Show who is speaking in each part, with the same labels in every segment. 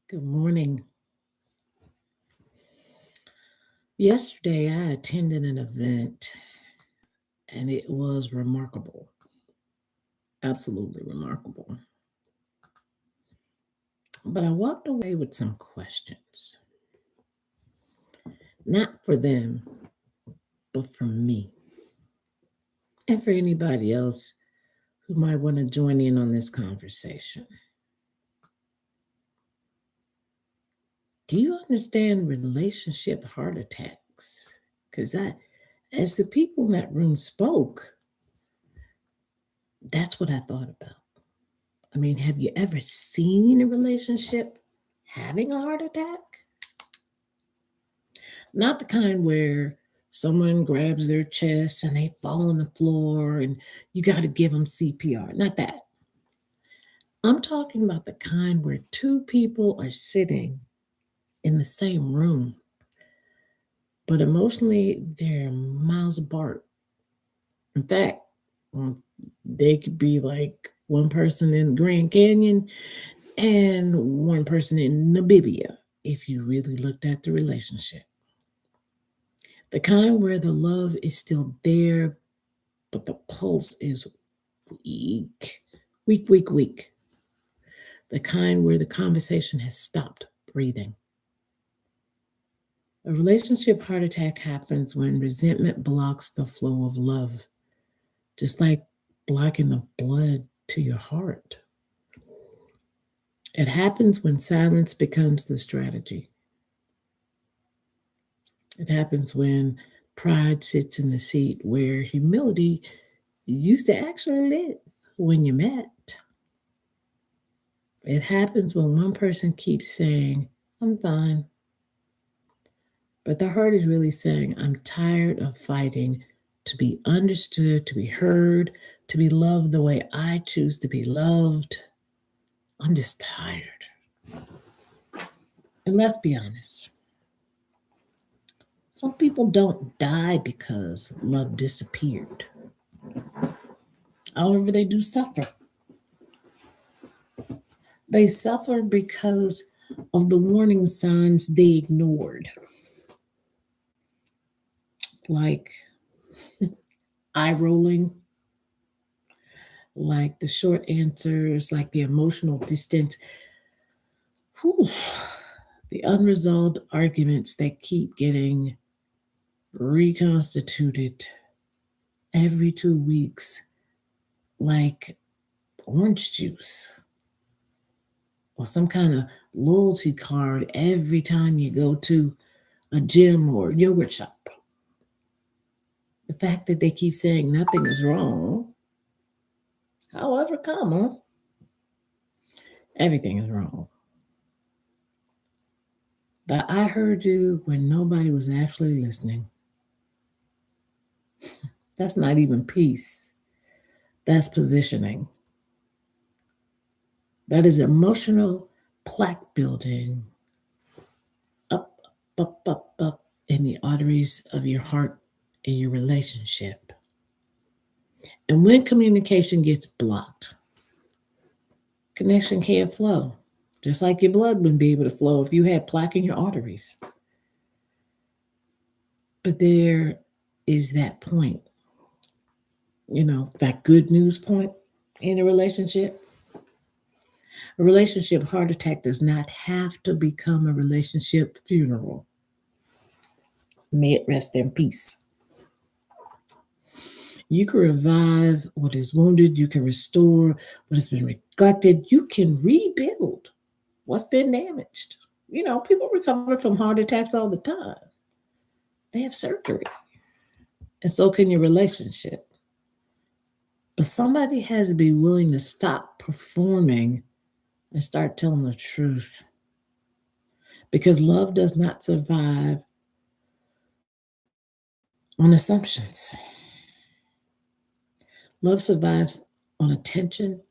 Speaker 1: Good morning. Yesterday, I attended an event and it was remarkable. Absolutely remarkable. But I walked away with some questions, not for them, but for me and for anybody else who might want to join in on this conversation. Do you understand relationship heart attacks? Because as the people in that room spoke, that's what I thought about. I mean, have you ever seen a relationship having a heart attack? Not the kind where someone grabs their chest and they fall on the floor and you got to give them CPR. Not that. I'm talking about the kind where two people are sitting in the same room, but emotionally they're miles apart. In fact, they could be like one person in Grand Canyon and one person in Namibia if you really looked at the relationship. The kind where the love is still there, but the pulse is weak, weak, weak, weak. The kind where the conversation has stopped breathing. A relationship heart attack happens when resentment blocks the flow of love, just like blocking the blood to your heart. It happens when silence becomes the strategy. It happens when pride sits in the seat where humility used to actually live when you met. It happens when one person keeps saying, I'm fine. But the heart is really saying, I'm tired of fighting to be understood, to be heard, to be loved the way I choose to be loved. I'm just tired. And let's be honest, some people don't die because love disappeared. However, they do suffer. They suffer because of the warning signs they ignored, like eye rolling, like the short answers, like the emotional distance. Whew. The unresolved arguments that keep getting reconstituted every 2 weeks, like orange juice or some kind of loyalty card every time you go to a gym or yogurt shop. The fact that they keep saying nothing is wrong, however, comma, everything is wrong. But I heard you when nobody was actually listening. That's not even peace. That's positioning. That is emotional plaque building up, up, up, up in the arteries of your heart and your relationship. And when communication gets blocked, connection can't flow. Just like your blood wouldn't be able to flow if you had plaque in your arteries. But there is that point, that good news point in a relationship. A relationship heart attack does not have to become a relationship funeral. May it rest in peace. You can revive what is wounded. You can restore what has been neglected. You can rebuild what's been damaged. People recover from heart attacks all the time. They have surgery. And so can your relationship. But somebody has to be willing to stop performing and start telling the truth. Because love does not survive on assumptions. Love survives on attention,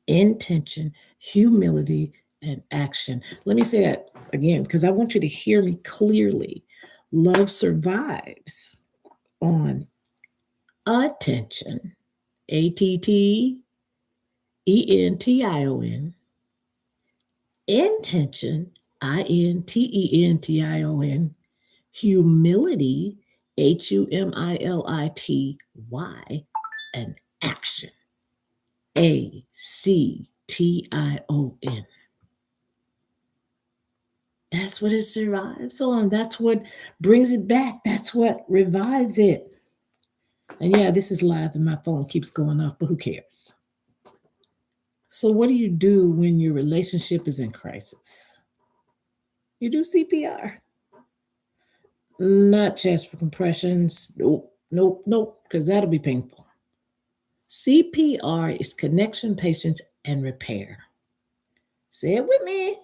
Speaker 1: intention, humility, and action. Let me say that again because I want you to hear me clearly. Love survives on attention, ATTENTION, intention, Intention, humility, Humility, and action, Action. That's what it survives on. That's what brings it back. That's what revives it. And yeah, this is live and my phone keeps going off, but who cares? So, what do you do when your relationship is in crisis? You do CPR, not chest compressions. Nope, nope, nope, because that'll be painful. CPR is connection, patience, and repair. Say it with me: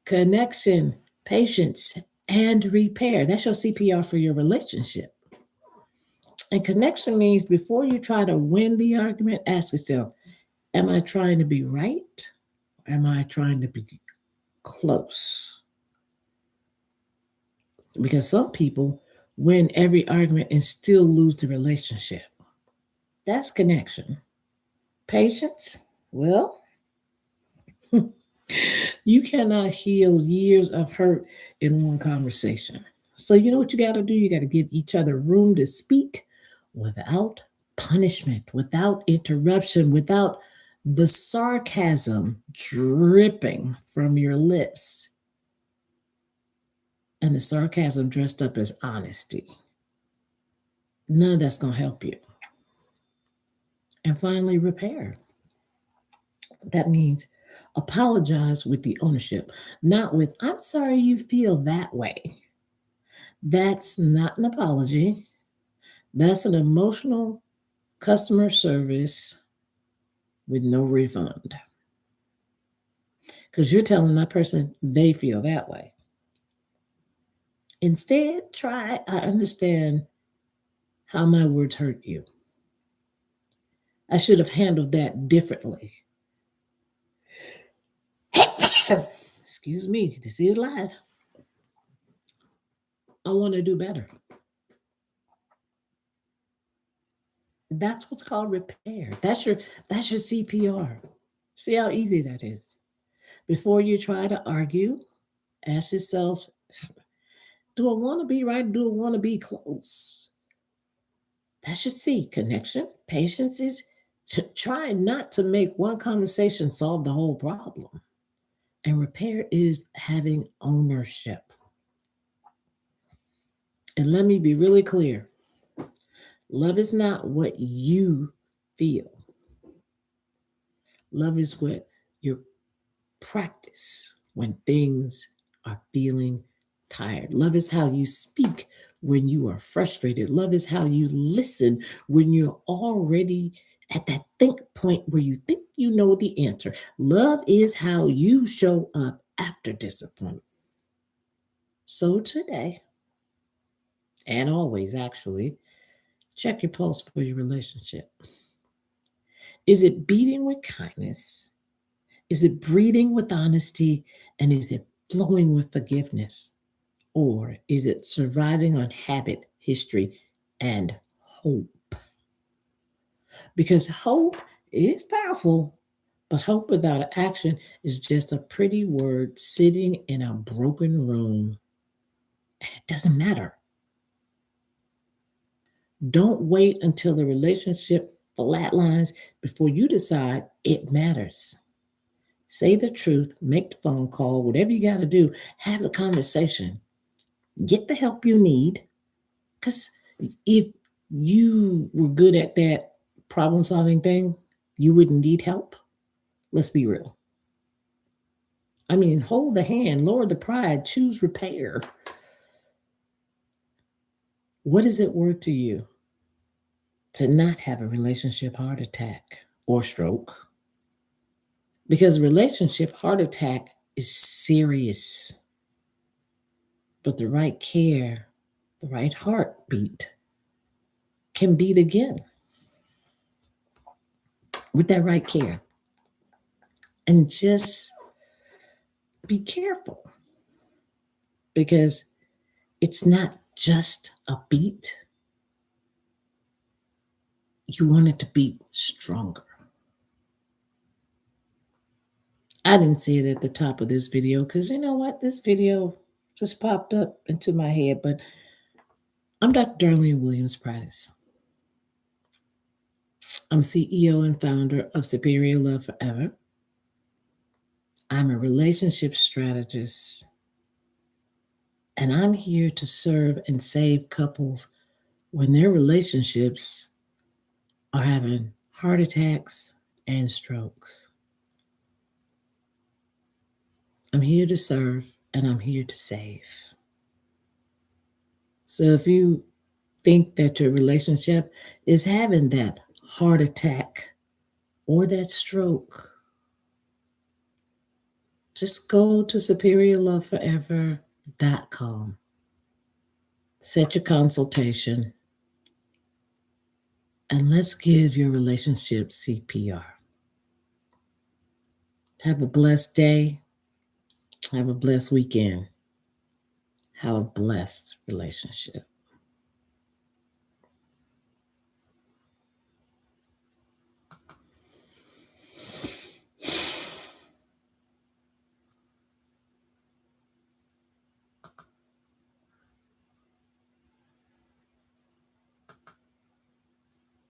Speaker 1: connection, patience, and repair. That's your CPR for your relationship. And connection means before you try to win the argument, ask yourself, am I trying to be right? Or am I trying to be close? Because some people win every argument and still lose the relationship. That's connection. Patience, well, you cannot heal years of hurt in one conversation. So, you know what you got to do? You got to give each other room to speak without punishment, without interruption, without the sarcasm dripping from your lips and the sarcasm dressed up as honesty. None of that's going to help you. And finally, repair. That means apologize with the ownership, not with, I'm sorry you feel that way. That's not an apology. That's an emotional customer service with no refund. Because you're telling that person they feel that way. Instead, try, I understand how my words hurt you. I should have handled that differently. Excuse me, this is live. I want to do better. That's what's called repair. That's your CPR. See how easy that is. Before you try to argue, ask yourself, do I want to be right? Do I want to be close? That's your C. Connection. Patience is trying not to make one conversation solve the whole problem. And repair is having ownership. And let me be really clear: love is not what you feel, love is what you practice when things are feeling tired. Love is how you speak when you are frustrated. Love is how you listen when you're already at that think point where you think you know the answer. Love is how you show up after disappointment. So today, and always actually, check your pulse for your relationship. Is it beating with kindness? Is it breathing with honesty? And is it flowing with forgiveness? Or is it surviving on habit, history, and hope? Because hope is powerful, but hope without action is just a pretty word sitting in a broken room. And it doesn't matter. Don't wait until the relationship flatlines before you decide it matters. Say the truth, make the phone call, whatever you got to do, have the conversation, get the help you need. Because if you were good at that problem solving thing, you wouldn't need help. Let's be real. I mean, hold the hand, lower the pride, choose repair. What is it worth to you to not have a relationship heart attack or stroke? Because relationship heart attack is serious, but the right care, the right heartbeat can beat again with that right care. And just be careful, because it's not just a beat. You want it to beat stronger. I didn't see it at the top of this video because you know what? This video just popped up into my head, but I'm Dr. Darlene Williams-Prades. I'm CEO and founder of Superior Love Forever. I'm a relationship strategist, and I'm here to serve and save couples when their relationships are having heart attacks and strokes. I'm here to serve and I'm here to save. So if you think that your relationship is having that heart attack or that stroke, just go to superiorloveforever.com. Set your consultation and let's give your relationship CPR. Have a blessed day. Have a blessed weekend. Have a blessed relationship.